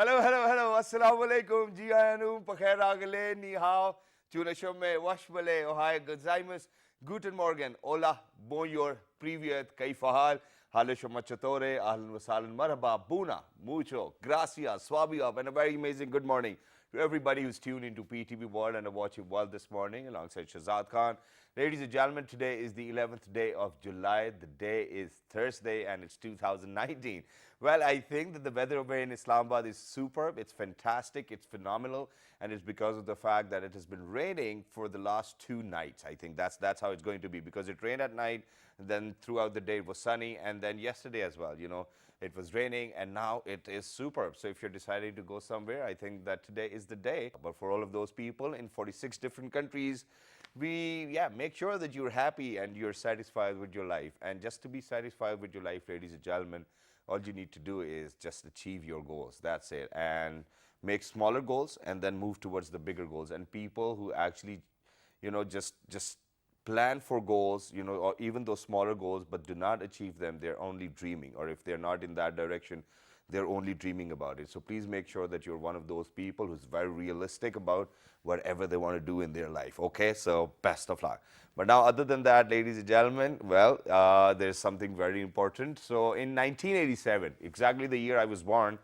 Hello, hello, hello. Assalamu alaikum. Ji ayanu, pakhair agale, ni hao. Chunashume, washmale, ohai, gozaimasu. Guten Morgen. Hola, bonjour, privyet, kaifahal. Halisho machatore, ahlan wasalan, marhaba, buna, mucho, gracias, swabiab, and a very amazing good morning to everybody who's tuned into PTV World and are watching World this morning alongside Shazad Khan. Ladies and gentlemen, today is the 11th day of July. The day is Thursday and it's 2019. Well, I think that the weather over here in Islamabad is superb. It's fantastic. It's phenomenal. And it's because of the fact that it has been raining for the last 2 nights. I think that's how it's going to be because it rained at night. Then throughout the day it was sunny. And then yesterday as well, it was raining and now it is superb. So if you're deciding to go somewhere, I think that today is the day. But for all of those people in 46 different countries, make sure that you're happy and you're satisfied with your life. And just to be satisfied with your life, ladies and gentlemen, all you need to do is just achieve your goals. That's it. And make smaller goals and then move towards the bigger goals. And people who actually, just plan for goals, or even those smaller goals, but do not achieve them, they're only dreaming. Or if they're not in that direction, they're only dreaming about it. So please make sure that you're one of those people who's very realistic about whatever they want to do in their life. Okay, so best of luck. But now, other than that, ladies and gentlemen, well, there's something very important. So in 1987, exactly the year I was born,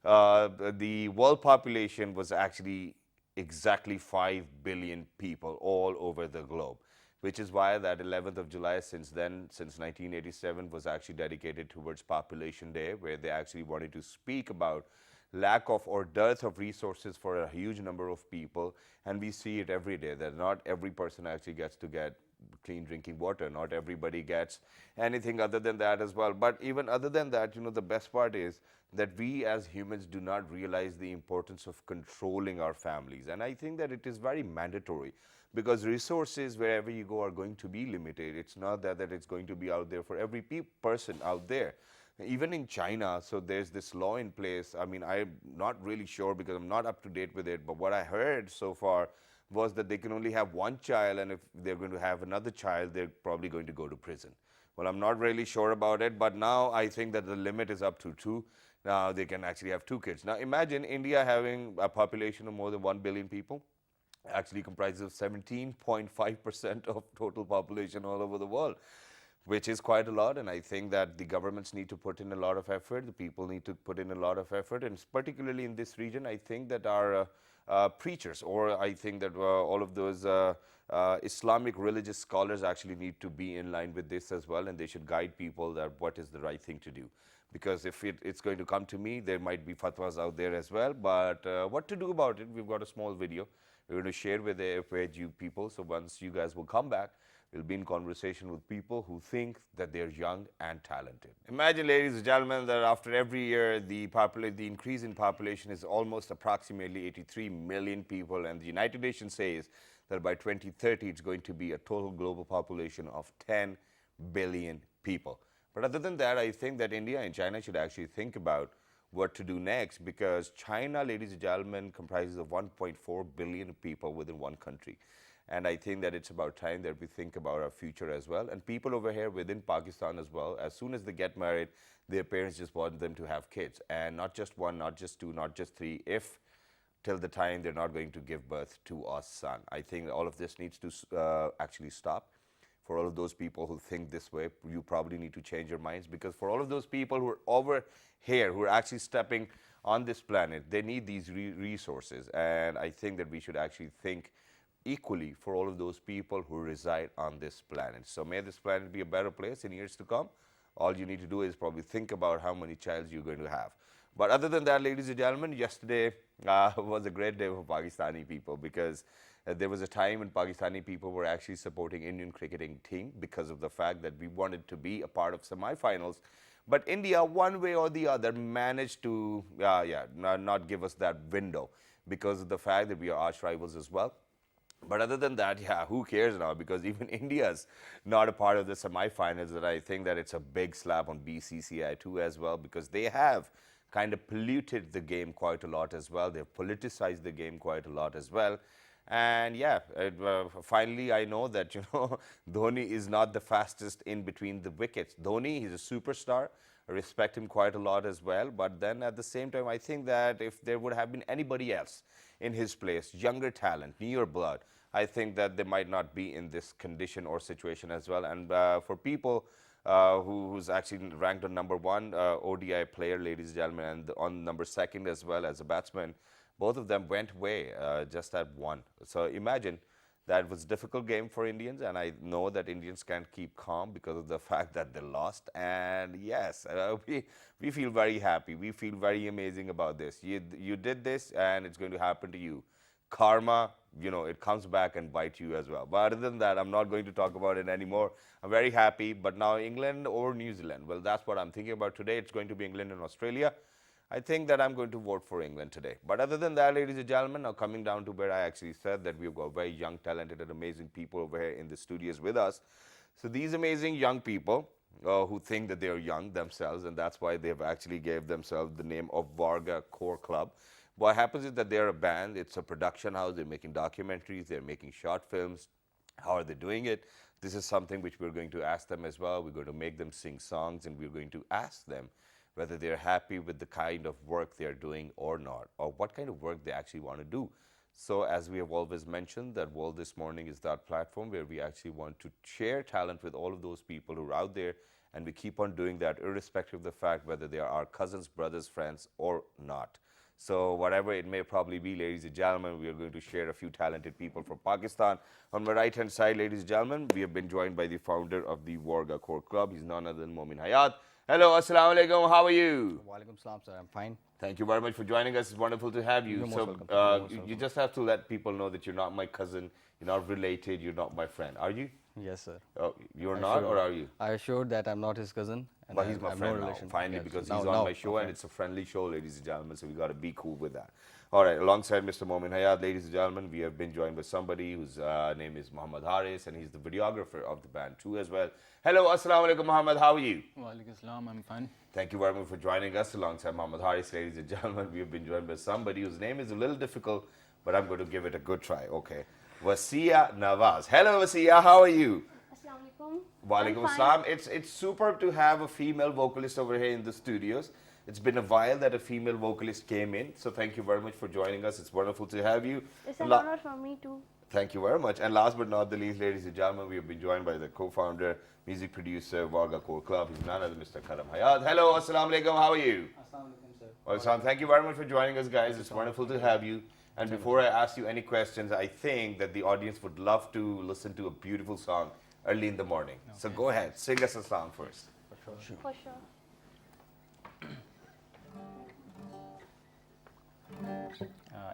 the world population was actually exactly 5 billion people all over the globe, which is why that 11th of July since then, since 1987, was actually dedicated towards Population Day, where they actually wanted to speak about lack of or dearth of resources for a huge number of people. And we see it every day that not every person actually gets to get clean drinking water. Not everybody gets anything other than that as well. But even other than that, the best part is that we as humans do not realize the importance of controlling our families. And I think that it is very mandatory because resources wherever you go are going to be limited. It's not that it's going to be out there for every person out there. Even in China, so there's this law in place. I mean, I'm not really sure because I'm not up to date with it, but what I heard so far was that they can only have one child, and if they're going to have another child, they're probably going to go to prison. Well, I'm not really sure about it, but now I think that the limit is up to 2. Now they can actually have 2 kids. Now imagine India having a population of more than 1 billion people, actually comprises of 17.5% of total population all over the world, which is quite a lot. And I think that the governments need to put in a lot of effort. The people need to put in a lot of effort. And particularly in this region, I think that our preachers, or I think that all of those Islamic religious scholars actually need to be in line with this as well. And they should guide people that what is the right thing to do. Because if it's going to come to me, there might be fatwas out there as well. But what to do about it, we've got a small video we're going to share with you people. So once you guys will come back, we'll be in conversation with people who think that they're young and talented. Imagine, ladies and gentlemen, that after every year, the increase in population is almost approximately 83 million people. And the United Nations says that by 2030, it's going to be a total global population of 10 billion people. But other than that, I think that India and China should actually think about what to do next, because China, ladies and gentlemen, comprises of 1.4 billion people within one country. And I think that it's about time that we think about our future as well. And people over here within Pakistan as well, as soon as they get married, their parents just want them to have kids. And not just 1, not just 2, not just 3, if till the time they're not going to give birth to a son. I think all of this needs to actually stop. For all of those people who think this way, you probably need to change your minds, because for all of those people who are over here, who are actually stepping on this planet, they need these resources. And I think that we should actually think equally for all of those people who reside on this planet. So may this planet be a better place in years to come. All you need to do is probably think about how many children you're going to have. But other than that, ladies and gentlemen, yesterday was a great day for Pakistani people, because there was a time when Pakistani people were actually supporting Indian cricketing team because of the fact that we wanted to be a part of semi-finals. But India, one way or the other, managed to not give us that window because of the fact that we are arch rivals as well. But other than that, who cares now? Because even India's not a part of the semi-finals. And I think that it's a big slap on BCCI too as well, because they have kind of polluted the game quite a lot as well. They've politicized the game quite a lot as well. And finally I know that, Dhoni is not the fastest in between the wickets. Dhoni, he's a superstar. I respect him quite a lot as well. But then at the same time, I think that if there would have been anybody else in his place, younger talent, newer blood, I think that they might not be in this condition or situation as well. And for people who's actually ranked on #1 ODI player, ladies and gentlemen, and on #2 as well as a batsman, both of them went away just at one. So imagine that was a difficult game for Indians, and I know that Indians can't keep calm because of the fact that they lost. And yes, we feel very happy. We feel very amazing about this. You did this, and it's going to happen to you. Karma, it comes back and bite you as well. But other than that, I'm not going to talk about it anymore. I'm very happy. But now England or New Zealand? Well, that's what I'm thinking about today. It's going to be England and Australia. I think that I'm going to vote for England today. But other than that, ladies and gentlemen, now coming down to where I actually said that we've got very young, talented, and amazing people over here in the studios with us. So these amazing young people who think that they are young themselves, and that's why they've actually gave themselves the name of Varga Core Club. What happens is that they're a band, it's a production house, they're making documentaries, they're making short films. How are they doing it? This is something which we're going to ask them as well. We're going to make them sing songs, and we're going to ask them whether they're happy with the kind of work they're doing or not, or what kind of work they actually want to do. So as we have always mentioned, that World This Morning is that platform where we actually want to share talent with all of those people who are out there, and we keep on doing that irrespective of the fact whether they are our cousins, brothers, friends, or not. So whatever it may probably be, ladies and gentlemen, we are going to share a few talented people from Pakistan. On my right-hand side, ladies and gentlemen, we have been joined by the founder of the Varga Core Club. He's none other than Momin Hayat. Hello, assalamu alaikum. How are you? Walaikum salam, sir. I'm fine. Thank you very much for joining us. It's wonderful to have you. You're most welcome. You just have to let people know that you're not my cousin, you're not related, you're not my friend. Are you? Yes, sir. Oh, you're not, or are you? I assured that I'm not his cousin. And But he's my I have friend no now, relation. finally, Yes. because Now- he's on now, my show, and okay. it's a friendly show, ladies and gentlemen, so we got to be cool with that. All right, alongside Mr. Momin Hayat, ladies and gentlemen, we have been joined by somebody whose name is Muhammad Haris, and he's the videographer of the band too as well. Hello, assalamu alaikum, Muhammad. How are you? Walaikum salam, I'm fine. Thank you very much for joining us alongside Muhammad Haris, ladies and gentlemen. We have been joined by somebody whose name is a little difficult, but I'm going to give it a good try. Okay. Wasia Nawaz. Hello, Wasia. How are you? Assalamualaikum. Walaikum salam. It's superb to have a female vocalist over here in the studios. It's been a while that a female vocalist came in, so thank you very much for joining us. It's wonderful to have you. It's an La- honor for me too. Thank you very much. And last but not the least, ladies and gentlemen, we have been joined by the co-founder, music producer, Varga Core Club. He's none other than Mr. Karam Hayat. Hello, assalamu alaikum. How are you? Assalamualaikum, sir. Well, Sam, thank you very much for joining us, guys. It's wonderful to have you. And before I ask you any questions, I think that the audience would love to listen to a beautiful song early in the morning. So go ahead, sing us a song first. For sure.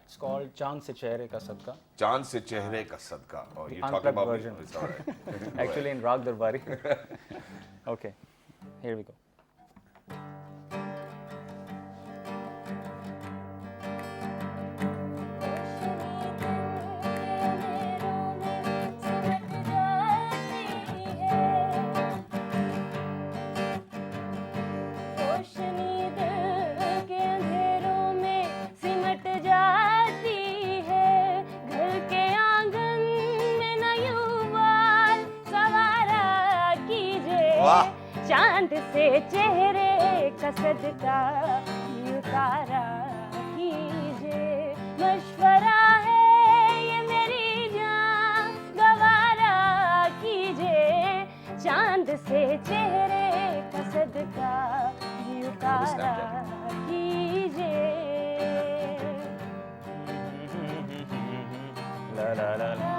It's called Chand Se Chehre Ka Sadka. Chand Se Chehre Ka Sadka. Oh, you're talking Unplugged about version. me? Oh, it's all right. Go Actually in Rag Darbari. Okay, here we go. रोशनी दिल के अंधेरों में सिमट जाती है। घर के आंगन में न यूं बाल सवारा कीजिए। वाह! चांद से चेहरे का सदका उतारा कीजिए। मशवरा है ये मेरी जान, गवारा कीजिए। चांद से चेहरे का सदका उतारा कीजिए। La la la la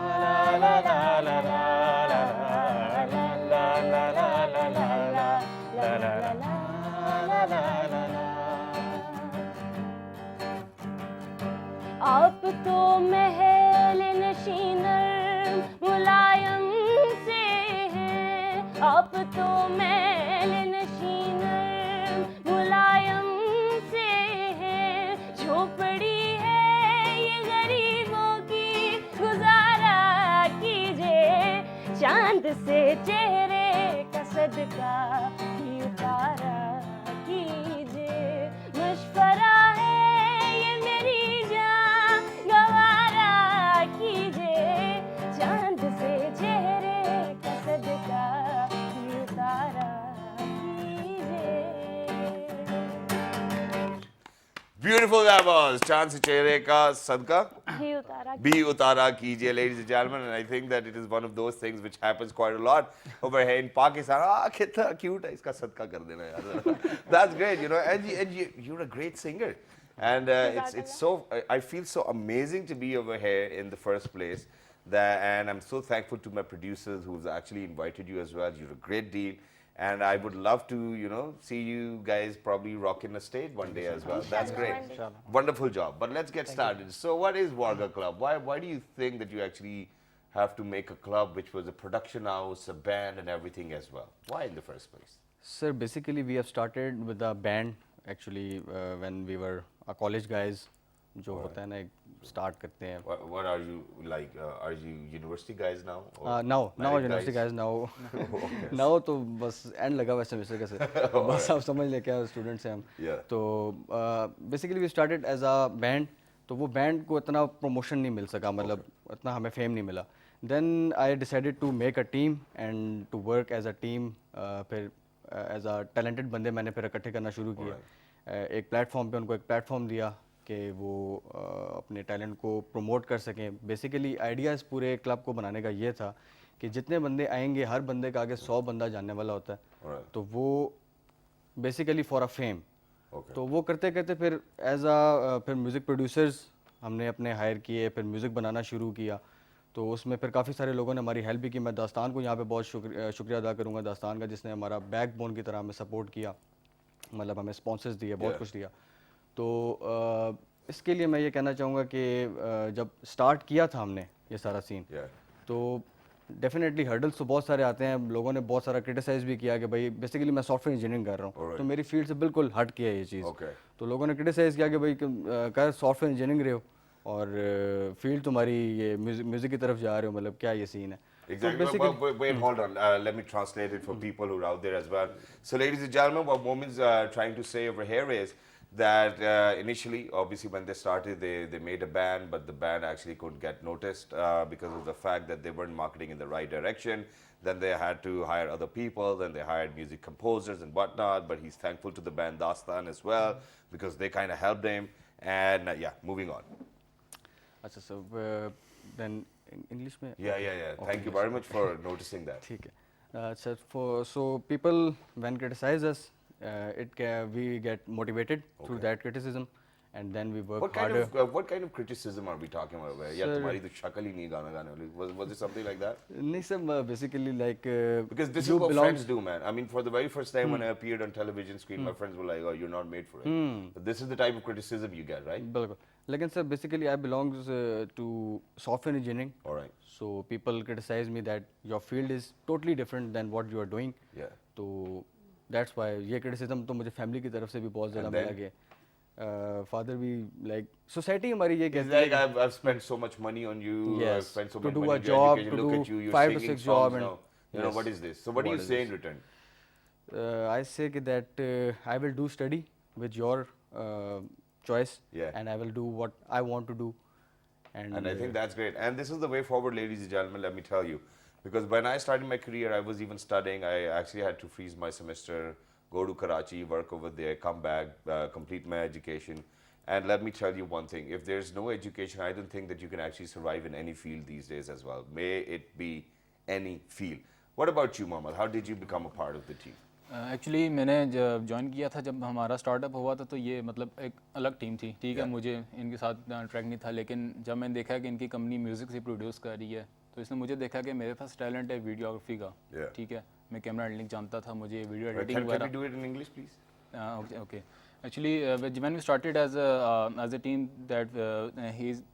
la la la la la la la la la la la la la la. आप तो महल नशीनर मुलायम से हैं। आप तो महल नशीनर मुलायम से हैं। झोपड़ी है ये गरीबों की, गुजारा कीजिए। चांद से चेहरे का सदका उतारा कीजिए। मशवरा है ये मेरी जान, गवारा कीजिए। चांद से चेहरे का सदका उतारा that was चांद से चेहरे का सदका ही उतारा be utara कीजिए, ladies and gentlemen, and I think that it is one of those things which happens quite a lot over here in Pakistan. कितना cute है, इसका सदका कर देना यार. That's great, you know, and you're a great singer, and it's so I feel so amazing to be over here in the first place. And I'm so thankful to my producers who's actually invited you as well. You're a great deal. And I would love to, you know, see you guys probably rocking the stage one day as well. That's great. Wonderful job. But let's get started. So what is Warga Club? Why do you think that you actually have to make a club which was a production house, a band and everything as well? Why in the first place? Sir, basically we have started with a band actually when we were college guys. जो होता है ना start करते हैं. What are you like? Are you university guys now? Now university guys now. Now तो बस end लगा हुआ semester कैसे. बस आप समझ ले क्या students हैं हम. तो basically we started as a band. तो वो band को इतना promotion नहीं मिल सका, मतलब इतना हमें fame नहीं मिला. Then I decided to make a team and to work as a team. फिर as a talented बंदे मैंने फिर इकट्ठे करना शुरू किया. एक platform पे उनको एक platform दिया कि वो अपने टैलेंट को प्रमोट कर सकें. बेसिकली आइडिया इस पूरे क्लब को बनाने का ये था कि जितने बंदे आएंगे हर बंदे का आगे 100 बंदा जानने वाला होता है. तो वो बेसिकली फॉर अ फेम. तो वो करते करते फिर फिर म्यूज़िक प्रोड्यूसर्स हमने अपने हायर किए, फिर म्यूज़िक बनाना शुरू किया. तो उसमें फिर काफ़ी सारे लोगों ने हमारी हेल्प भी की. मैं दास्तान को यहाँ पे बहुत शुक्रिया अदा करूँगा, दास्तान का, जिसने हमारा बैकबोन की तरह हमें सपोर्ट किया, मतलब हमें स्पॉन्सर्स दिए, बहुत कुछ दिया. तो इसके लिए मैं ये कहना चाहूँगा कि जब स्टार्ट किया था हमने ये सारा सीन, तो डेफिनेटली हर्डल्स तो बहुत सारे आते हैं. लोगों ने बहुत सारा क्रिटिसाइज़ भी किया कि भाई बेसिकली मैं सॉफ्टवेयर इंजीनियरिंग कर रहा हूँ, तो मेरी फील्ड से बिल्कुल हट किया ये चीज़. तो लोगों ने क्रिटिसाइज़ किया कि भाई कर सॉफ्टवेयर इंजीनियरिंग रहे हो और फील्ड तुम्हारी ये म्यूज़िक की तरफ जा रहे हो, मतलब क्या ये सीन है. Exactly. Wait, hold on. Let me translate it for people who are out there as well. So, ladies and gentlemen, what Momin's trying to say over here is that initially, obviously, when they started, they made a band, but the band actually couldn't get noticed because of the fact that they weren't marketing in the right direction. Then they had to hire other people. Then they hired music composers and whatnot. But he's thankful to the band Dastan as well because they kind of helped him. And yeah, moving on. अच्छा, so then English में. Yeah. Thank you very much for noticing that. ठीक है. So people when criticize us, we get motivated through that criticism, and then we work harder. What kind of criticism are we talking about? Yeah, तुम्हारी तो शक्ल ही नहीं गाना गाने वाली. Was it something like that? नहीं sir, basically like because this is what friends do, man. I mean, for the very first time when I appeared on television screen, my friends were like, "Oh, you're not made for it." But this is the type of criticism you get, right? बिल्कुल. लेकिन sir, basically I belongs to software engineering. All right. So people criticize me that your field is totally different than what you are doing. Yeah. तो that's why ये criticism तो मुझे family की तरफ से भी बहुत ज़्यादा मिला कि father भी like society हमारी ये कहती है. Like I've spent so much money on you. Yes. I've spent so to much do money a on job, your education. to Look do at you. You're 5 to singing 6 songs job and now. You know, what is this? So what do you say in return? I say that I will do study with your choice. Yeah. And I will do what I want to do. And I think that's great. And this is the way forward, ladies and gentlemen, let me tell you. Because when I started my career, I was even studying. I actually had to freeze my semester, go to Karachi, work over there, come back, complete my education. And let me tell you one thing. If there's no education, I don't think that you can actually survive in any field these days as well. May it be any field. What about you, Mohammed? How did you become a part of the team? Actually मैंने जब join किया था, जब हमारा startup हुआ था, तो ये मतलब एक अलग टीम थी. ठीक है, मुझे इनके साथ ट्रैक नहीं था. लेकिन जब मैंने देखा कि इनकी कंपनी म्यूज़िक से प्रोड्यूस कर रही है, तो इसने मुझे देखा कि मेरे पास टैलेंट है वीडियोग्राफी का. ठीक है, मैं कैमरा हैंडलिंग जानता था, मुझे वीडियो एडिटिंग वगैरह. Can we do it in English, please? Okay. Actually, when we started as a team, that he's.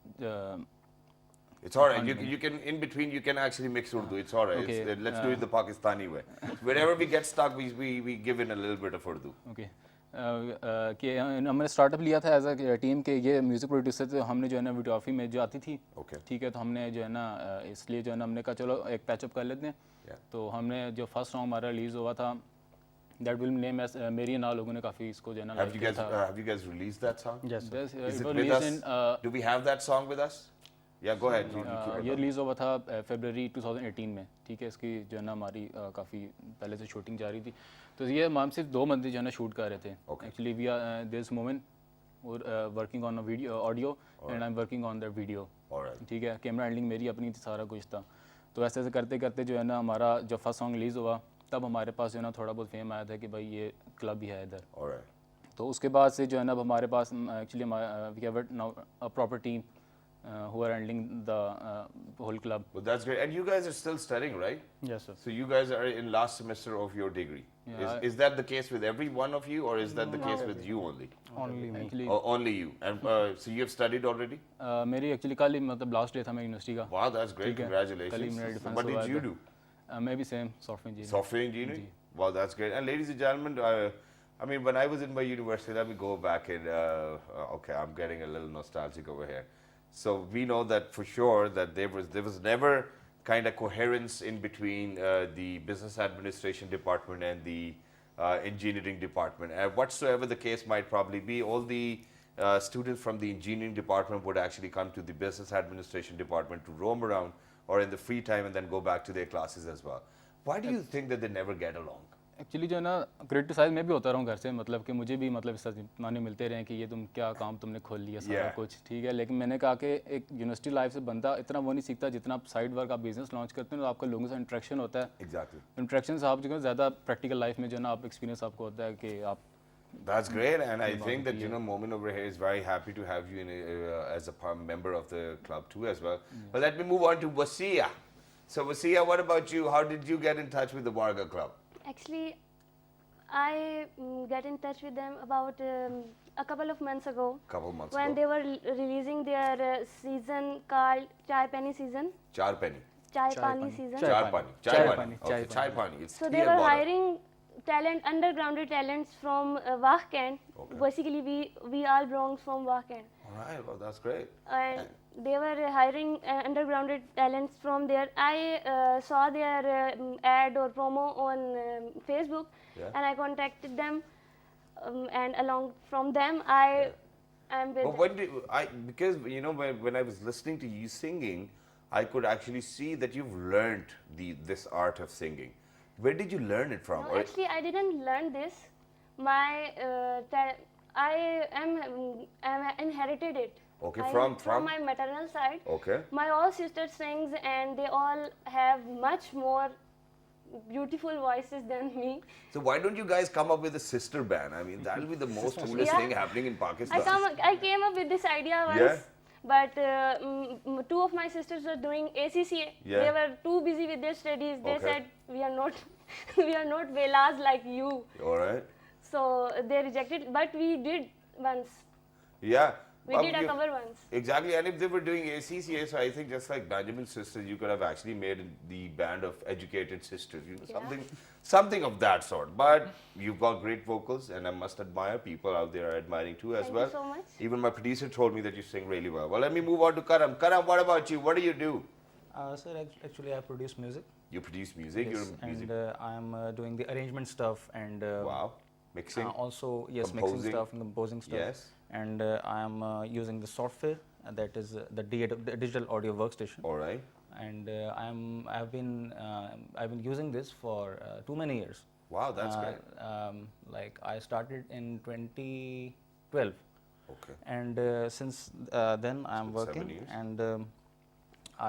It's all right. You can, in between, you can actually mix Urdu. It's all right. Okay. Let's do it the Pakistani way. Wherever we get stuck, we give in a little bit of Urdu. Okay. कि हमने startup लिया था as a team के ये music producer थे. हमने जो है ना वीडियोग्राफी में जो आती थी. ठीक है, तो हमने जो है ना इसलिए जो है ना हमने कहा चलो एक पैचअप कर लेते हैं. तो हमने जो फर्स्ट सॉन्ग हमारा रिलीज़ हुआ था, दैट विल नेम एज मेरी ना, लोगों ने काफ़ी इसको जो है ना लाइक किया था. Have you guys released that song? Yes. Is it with us? Do we have that song with us? Yeah, go ahead. ये रिलीज़ हुआ था फरवरी 2018 में. ठीक है, इसकी जो है ना हमारी काफ़ी पहले से शूटिंग जा रही थी. तो ये हम सिर्फ 2 बंदे जो है ना शूट कर रहे थे. Actually we are this moment और working on video audio and I am working on the video. Alright. ठीक है, कैमरा हैंडलिंग मेरी अपनी थी, सारा कुछ था। तो ऐसे ऐसे करते करते जो है ना हमारा जब फर्स्ट सॉन्ग रिलीज़ हुआ तब हमारे पास जो है ना थोड़ा बहुत फेम आया था कि भाई ये क्लब भी है इधर। Alright. तो उसके बाद से जो है ना अब हमारे पास actually we have now a proper team who are handling the whole club. Well, that's great. And you guys are still studying, right? Yes, sir. So you guys are in last semester of your degree. Yeah, Is that the case with every one of you, or is that the case with you only? Only me. Actually, Only you. And so you have studied already? मेरी actually कल ही मतलब last day था मेरी university का। Wow, that's great. ठीक है, Congratulations. कल ही मेरा So डिफेंस what हुआ did you था। do? मैं भी same software engineer. Software engineering? Wow, that's great. And ladies and gentlemen, I mean, when I was in my university, let me go back and, okay, I'm getting a little nostalgic over here. So we know that for sure that there was never kind of coherence in between the business administration department and the engineering department. And whatsoever the case might probably be, all the students from the engineering department would actually come to the business administration department to roam around or in the free time and then go back to their classes as well. Why do you think that they never get along? Actually जो है ना criticise मैं भी होता रहा हूँ घर से, मतलब कि मुझे भी मतलब इस ताने मिलते रहे कि ये तुम क्या काम तुमने खोल लिया सारा Yeah. कुछ, ठीक है। लेकिन मैंने कहा कि एक यूनिवर्सिटी लाइफ से बंदा इतना वो नहीं सीखता जितना आप साइड वर्क आप बिजनेस लॉन्च करते हैं तो आपका लोगों से इंटरेक्शन होता है। Exactly. इंटरेक्शन से आप जो है ज़्यादा प्रैक्टिकल लाइफ में जो है ना आप एक्सपीरियंस आपको होता है कि आप That's great, and I think that Momin over here is very happy to have you as a member of the club too as well. But let me move on to Wasiya. So Wasiya, what about you? How did you get in touch with the Warga Club? Actually, I get in touch with them about a couple of months ago. Couple months when ago. they were releasing their season called Chai Pani season. Char Penny. Chai Pani season. Chai Char Pani. Pani. Chai Chai Pani. Pani. Okay, Chai Pani. It's So tea they and were water. hiring underground talents from Wahkent. Okay. Basically, we all belong from Wahkent. All right, well, that's great. And they were hiring underground talents from there. I saw their ad or promo on Facebook, Yeah. and I contacted them, and along from them, I am with. But when because when I was listening to you singing, I could actually see that you've learned this art of singing. Where did you learn it from? No, actually, I didn't learn this. My I am inherited it. Okay, I- from my maternal side. Okay. My all sisters sings and they all have much more beautiful voices than me. So why don't you guys come up with a sister band? I mean, that'll be the most coolest Yeah. thing happening in Pakistan. I came up with this idea once. Yeah. But two of my sisters were doing ACCA. Yeah. They were too busy with their studies. They Okay. said, we are not, we are not velas like you. All right. So they rejected. But we did once. Yeah. We did a cover once. Exactly, and if they were doing ACCA, so I think just like Benjamin's sisters, you could have actually made the band of educated sisters, Yeah. something of that sort. But you've got great vocals, and I must admire people out there are admiring too as Thank well. you so much. Even my producer told me that you sing really well. Well, let me move on to Karam. Karam, what about you? What do you do? Sir, actually I produce music. You produce music. Yes, You're a music. and I am doing the arrangement stuff and Wow, mixing. also yes, composing. mixing stuff and composing stuff. Yes. And I am using the software that is the digital audio workstation. All right. And I've been using this for too many years. Wow, that's great. Like I started in 2012. Okay. And since then I am been 7 working years. and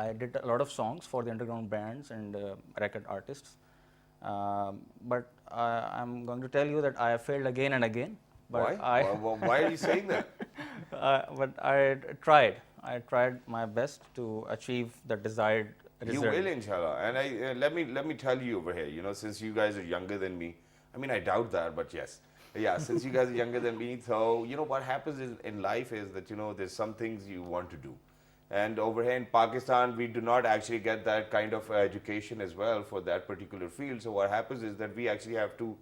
I did a lot of songs for the underground bands and record artists. But I'm going to tell you that I have failed again and again. But Why? Why are you saying that? But I tried. I tried my best to achieve the desired You result. will, inshallah. And let me tell you over here. Since you guys are younger than me, I mean I doubt that, but yes, yeah. Since you guys are younger than me, so what happens in life is that there's some things you want to do, and over here in Pakistan we do not actually get that kind of education as well for that particular field. So what happens is that we actually have to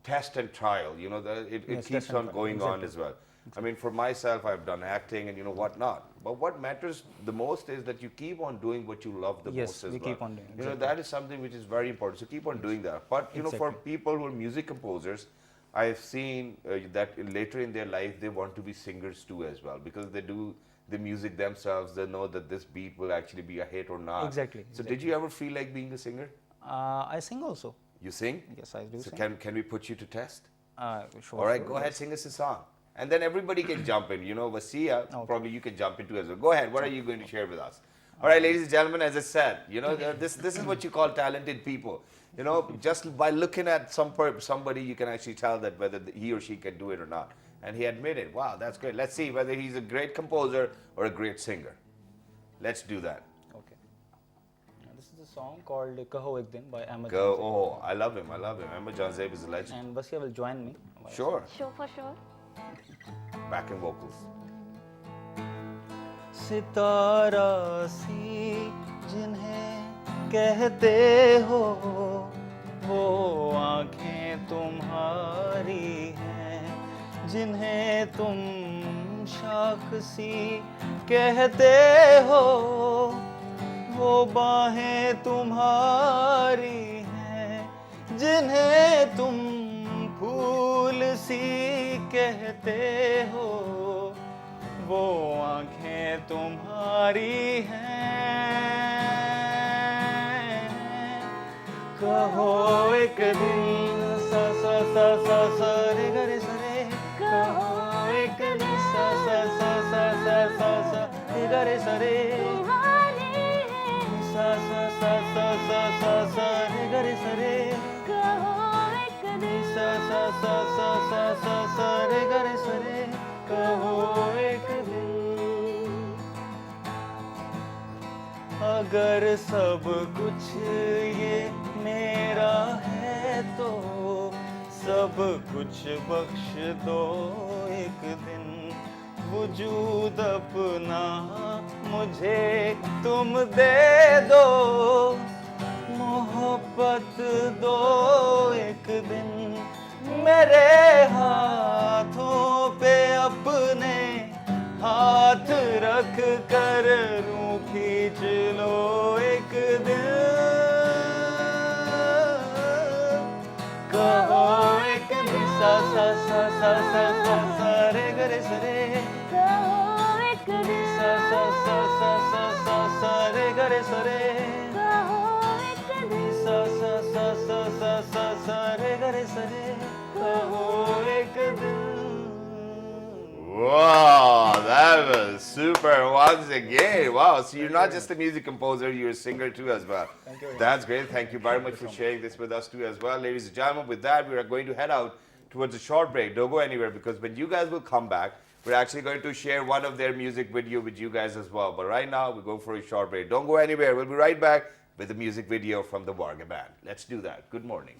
test and trial. It Yes, keeps test and on trial, going on exactly. as well. I mean, for myself, I've done acting and whatnot. But what matters the most is that you keep on doing what you love the Yes, most as we well. keep on doing, exactly. That is something which is very important. So keep on doing that. But for Exactly. people who are music composers, I've seen that later in their life they want to be singers too as well, because they do the music themselves. They know that this beat will actually be a hit or not. Exactly, So did you ever feel like being a singer? I sing also. You sing? Yes, I do So sing. can we put you to test? Sure. All right, sure, go yes. ahead, sing us a song. and then everybody can jump in. You know, Vasia, probably you can jump into as well. Go ahead. What are you going to share with us? All right, ladies and gentlemen, as I said, you know, this is what you call talented people. You know, just by looking at somebody, you can actually tell that whether he or she can do it or not. And he admitted, wow, that's great. Let's see whether he's a great composer or a great singer. Let's do that. Okay. This is a song called Kaho Ek Din by Ahmed Go. Janzeb. Oh, I love him. I love him. Ahmed Janzeb is a legend. And Vasia will join me. Sure. Sure, for sure. Backing vocals. सितारा सी जिन्हें कहते हो वो आँखें तुम्हारी हैं जिन्हें तुम शाख सी कहते हो वो बाहें तुम्हारी हैं जिन्हें तुम फूल सी कहते हो वो आँखें तुम्हारी हैं कहो एक दिन सा सा सा सा सा रे ग रे सा रे कहो एक दिन सा सा सा सा सा सा सा रे ग रे सा रे सा सा सा सा सा सा सा रे ग रे सा रे सा सा सा सा सा सा सा रे ग रे सा रे कहो एक दिन अगर सब कुछ ये मेरा है तो सब कुछ बख्श दो एक दिन वजूद अपना मुझे तुम दे दो मोहब्बत दो एक दिन मेरे हाथों पे अपने हाथ रख कर रूं खींच लो एक दिन कहो एक दिन सा सा सा सा सा सा सा रे ग रे सा रे सा सा सा सा सा सा सा रे ग रे सा रे सा सा सा सा सा सा सा रे ग रे सा रे कहो एक दिन Wow, that was super once again. Wow, so you're not just a music composer, you're a singer too as well. Thank you. That's great. Thank you very much for sharing this with us too as well. Ladies and gentlemen, with that, we are going to head out towards a short break. Don't go anywhere because when you guys will come back, we're actually going to share one of their music video with you guys as well. But right now, we're going for a short break. Don't go anywhere. We'll be right back with the music video from the Varga Band. Let's do that. Good morning.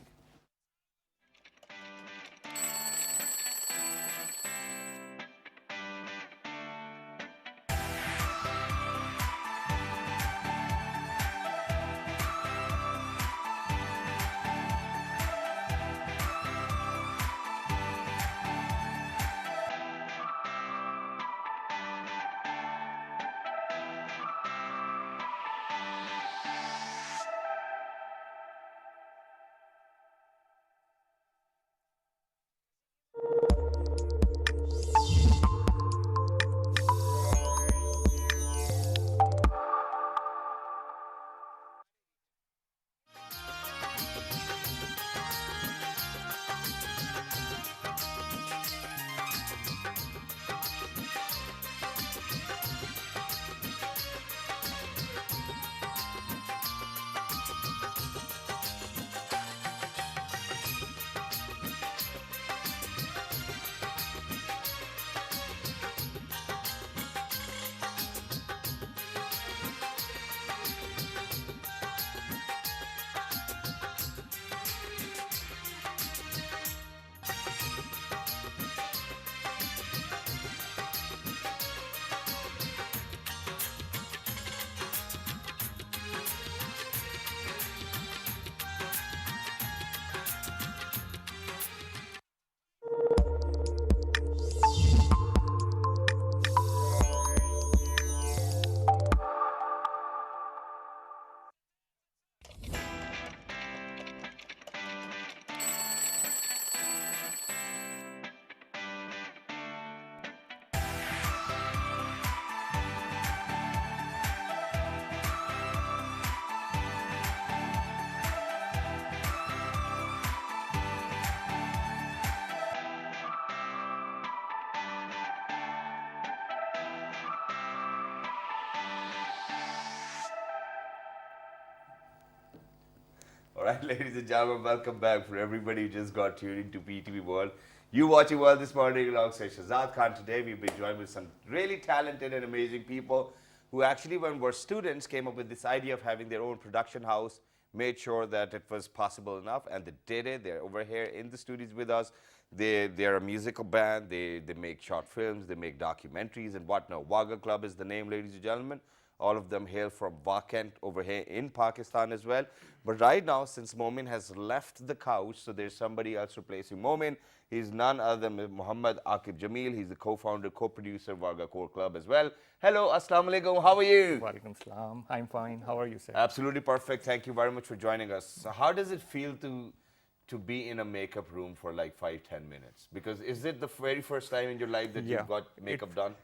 right, ladies and gentlemen, welcome back for everybody who just got tuned into PTV World. You watching World this morning alongside Shahzad Khan. Today we've been joined with some really talented and amazing people who actually, when were students, came up with this idea of having their own production house, made sure that it was possible enough, and they did it. They're over here in the studios with us. They're a musical band. They make short films. They make documentaries and whatnot. Wagga Club is the name, ladies and gentlemen. All of them hail from Wakent over here in Pakistan as well. But right now, since Momin has left the couch, so there's somebody else replacing Momin. He's none other than Muhammad Aqib Jamil. He's the co-founder, co-producer of Wagga Core Club as well. Hello, Assalamu Alaikum. How are you? Walaikum salam. I'm fine. How are you, sir? Absolutely perfect. Thank you very much for joining us. So how does it feel to be in a makeup room for like 5-10 minutes? Because is it the very first time in your life that Yeah. you've got makeup done?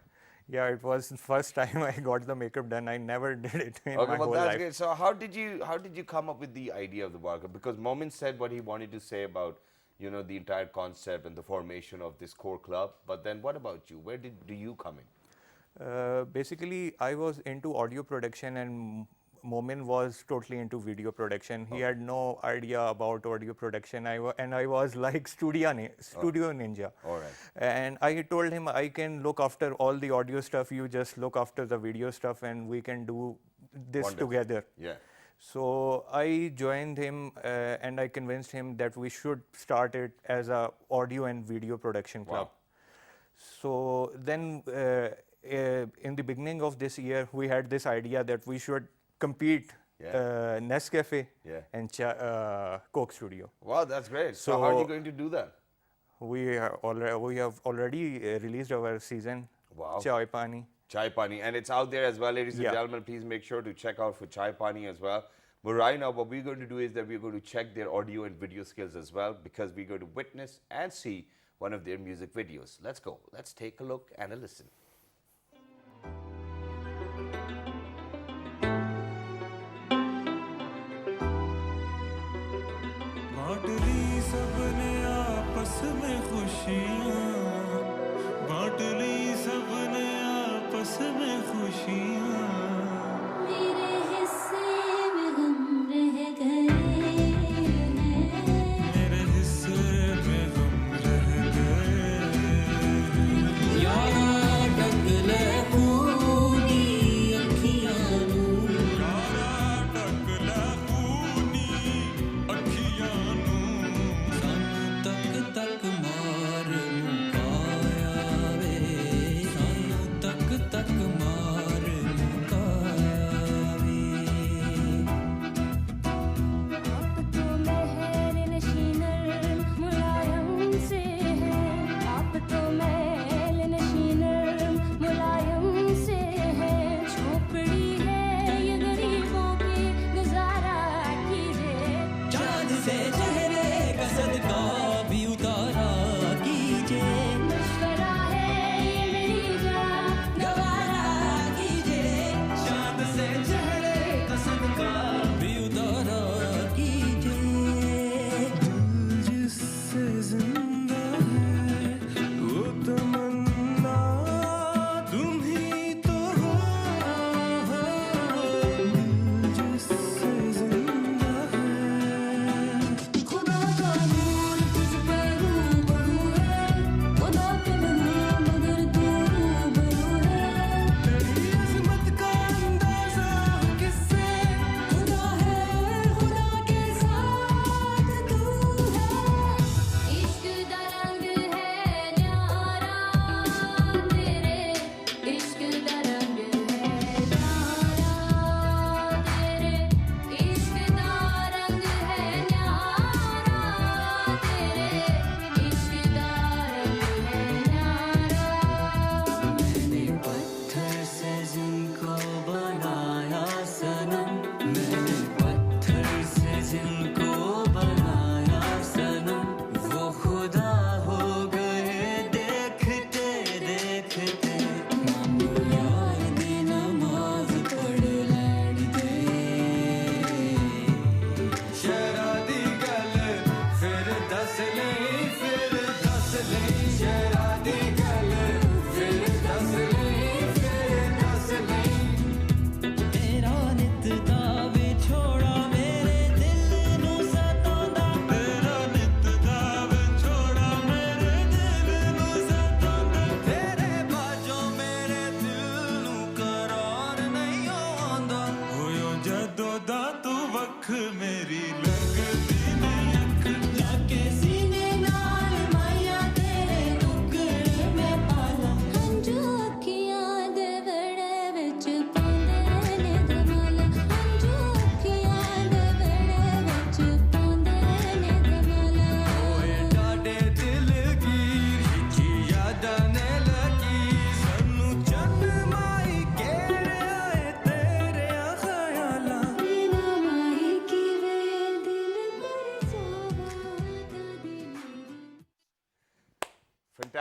Yeah, it was the first time I got the makeup done. I never did it in Okay, my well whole that's life. great. So how did you come up with the idea of the Wagga? Because Momin said what he wanted to say about, you know, the entire concept and the formation of this core club. But then what about you? Where do you come in? Basically, I was into audio production and Momin was totally into video production. He had no idea about audio production. I was like studio ninja. All right. And I told him I can look after all the audio stuff. You just look after the video stuff, and we can do this Wonderful. together. Yeah. So I joined him and I convinced him that we should start it as a audio and video production club. Wow. So then in the beginning of this year, we had this idea that we should compete Nescafe Yeah. and Coke Studio. Wow, that's great. So how are you So- going to do that? We have already released our season, Wow. Chai Pani. Chai Pani, and it's out there as well, ladies and Yeah. gentlemen. Please make sure to check out for Chai Pani as well. But right now, what we're going to do is that we're going to check their audio and video skills as well, because we're going to witness and see one of their music videos. Let's go. Let's take a look and a listen. बांट ली सबने आपस में खुशियाँ, बांट ली सबने आपस में खुशियाँ। मेरे हिस्से में गम रह गए हैं, मेरे हिस्से में गम रह गए। यारा डगले खूनी अखियाँ नू, यारा टकला खूनी अखियाँ नू, तक तक मार मुका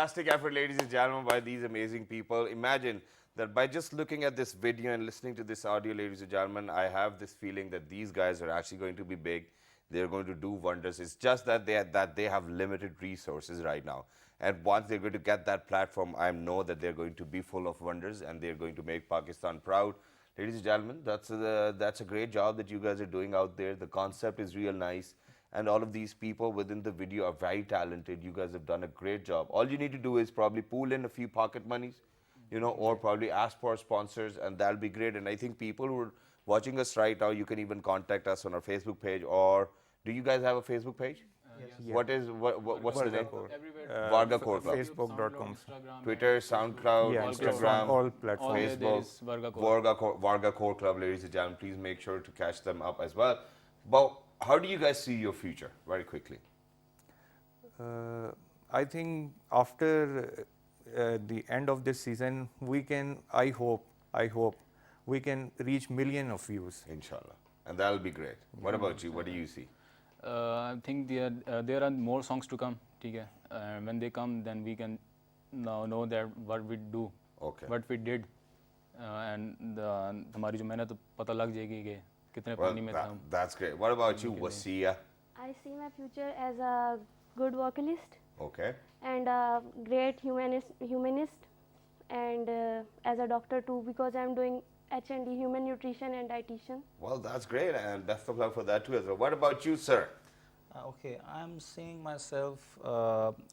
fantastic effort, ladies and gentlemen, by these amazing people. Imagine that by just looking at this video and listening to this audio, ladies and gentlemen, I have this feeling that these guys are actually going to be big. They're going to do wonders. It's just that they have limited resources right now. And once they're going to get that platform, I know that they're going to be full of wonders and they're going to make Pakistan proud. Ladies and gentlemen, that's a great job that you guys are doing out there. The concept is real nice. And all of these people within the video are very talented. You guys have done a great job. All you need to do is probably pool in a few pocket monies, you know, or probably ask for sponsors, and that'll be great. And I think people who are watching us right now, you can even contact us on our Facebook page. Or do you guys have a Facebook page? Yeah. What's the name? Everywhere. Varga Core Club. Facebook.com. Twitter, SoundCloud, Yeah, Instagram, all platforms. There Facebook, is Varga Core. Varga Core Club, ladies and gentlemen. Please make sure to catch them up as well. But how do you guys see your future, very quickly? I think after the end of this season, we can, I hope, we can reach million of views. Inshallah. And that'll be great. What about you? What do you see? I think there are more songs to come. ठीक है. When they come, then we can now know that what we do, Okay. what we did, and हमारी जो मेहनत पता लग जाएगी कि कितने Well, पानी में थे हम. that's great. What about you, Wasiya? I see my future as a good vocalist Okay. and a great humanist and as a doctor too, because I'm doing H&D, human nutrition and dietitian. Well, that's great, and best of luck for that too as well. What about you, sir? Okay, I'm seeing myself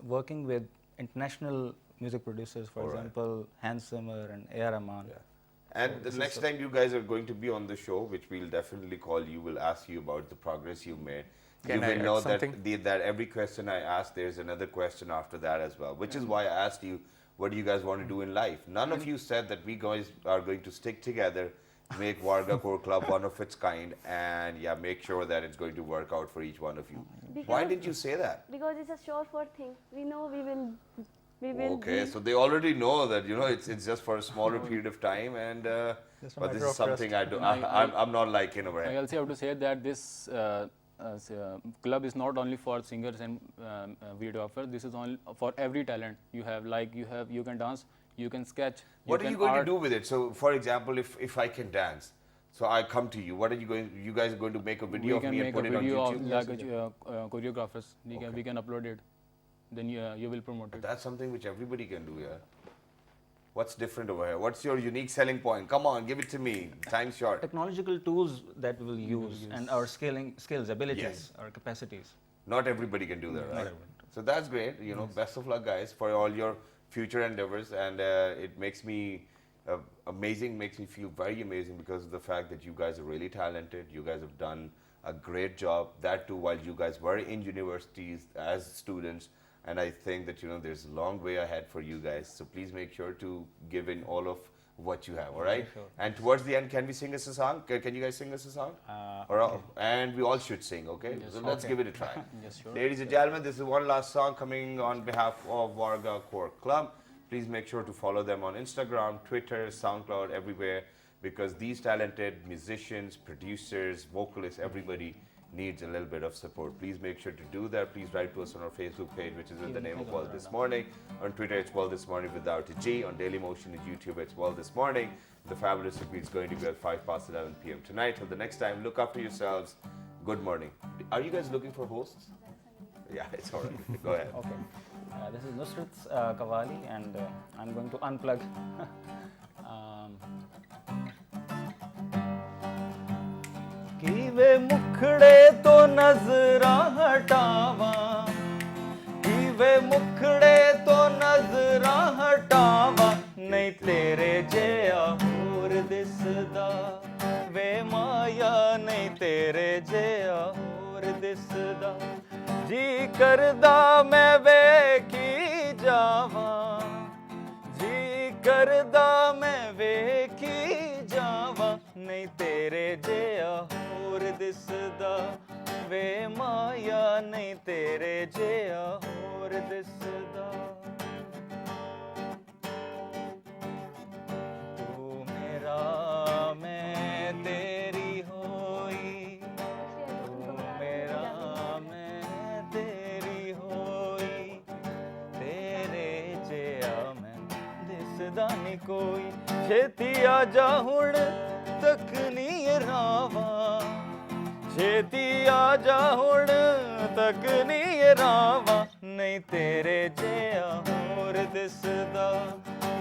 working with international music producers, for Alright. example, Hans Zimmer and A.R. Rahman. And the next time you guys are going to be on the show, which we'll definitely call you, we'll ask you about the progress you've made. Can you I will add know something? that every question I ask, there's another question after that as well, which is why I asked you, what do you guys want to do in life? None of you said that we guys are going to stick together, make Varga Core Club one of its kind, and yeah, make sure that it's going to work out for each one of you. Why didn't you say that? Because it's a sure for thing. We know we will Okay, be- so they already know that, you know, it's just for a smaller period of time, and Just a but this matter is of something trust. I'm not like, you know, I right? also have to say that this club is not only for singers and videographers. This is only for every talent you have. Like you can dance, you can sketch. What are can you going art. to do with it? So, for example, if I can dance, so I come to you, what are you going? You guys are going to make a video We of can me and make put a it on video YouTube? of like choreographers. We can upload it. Then you will promote it. That's something which everybody can do, yeah. What's different over here? What's your unique selling point? Come on, give it to me. Time's short. Technological tools that we will use and our skills, abilities, Yes. our capacities. Not everybody can do that, right? everyone. So that's great. You know, best of luck, guys, for all your future endeavors. And it makes me amazing, makes me feel very amazing because of the fact that you guys are really talented. You guys have done a great job. That too, while you guys were in universities as students. And I think that, you know, there's a long way ahead for you guys. So please make sure to give in all of what you have, all right? Sure. And towards the end, can we sing us a song? Can you guys sing us a song? And we all should sing, okay? So let's give it a try. Yes, sure. Ladies and gentlemen, this is one last song coming on behalf of Varga Core Club. Please make sure to follow them on Instagram, Twitter, SoundCloud, everywhere, because these talented musicians, producers, vocalists, everybody needs a little bit of support. Please make sure to do that. Please write to us on our Facebook page, which is with the name of World This Morning. On Twitter, it's World This Morning without a G. On Dailymotion and YouTube, it's World This Morning. The fabulous repeat is going to be at 11 p.m. tonight. Till the next time, look after yourselves. Good morning. Are you guys looking for hosts? Yeah, it's all right. Go ahead. Okay. This is Nusrat Kawali, and I'm going to unplug. किवे मुखड़े तो नजरा हटावा, किवे मुखड़े तो नजरा हटावा, नहीं तेरे जिया होर दिसदा, वे माया नहीं तेरे जिया होर दिसदा, जी करदा मैं वेखी जावा, जी करदा मैं वेखी जावा, नहीं तेरे जिया होर दिसदा, वे माया नहीं तेरे जिया होर दिसदा। तू मेरा मैं तेरी होई, तू मेरा मैं तेरी होई, तेरे ਛੇਤੀ ਆ ਜਾ ਹੁਣ ਤੱਕ ਨਹੀਂ ਰਾਵਾਂ ਛੇਤੀ ਆ ਜਾ ਹੁਣ ਤੱਕ ਨਹੀਂ ਰਾਵਾਂ ਨਹੀਂ ਤੇਰੇ ਜਿਹਾ ਹੋਰ ਦਿਸਦਾ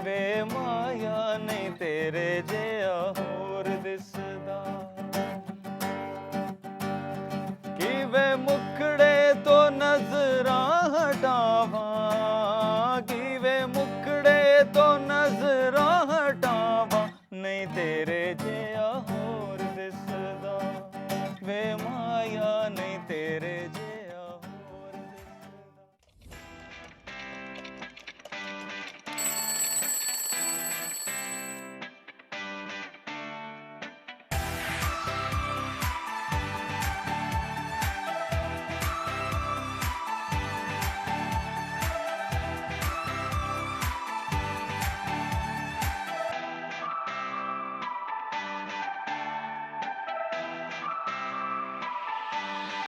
ਵੇ ਮਾਇਆ ਨਹੀਂ ਤੇਰੇ ਜਿਹਾ ਹੋਰ ਦਿਸਦਾ ਕਿਵੇਂ ਮੁਖੜੇ ਤੋਂ ਨਜ਼ਰਾਂ ਹਟਾਵਾਂ ਕਿਵੇਂ ਮੁਖੜੇ ਤੋਂ ਨਜ਼ਰਾਂ ਹਟਾਵਾਂ ਨਹੀਂ ਤੇਰੇ ਜਿਹਾ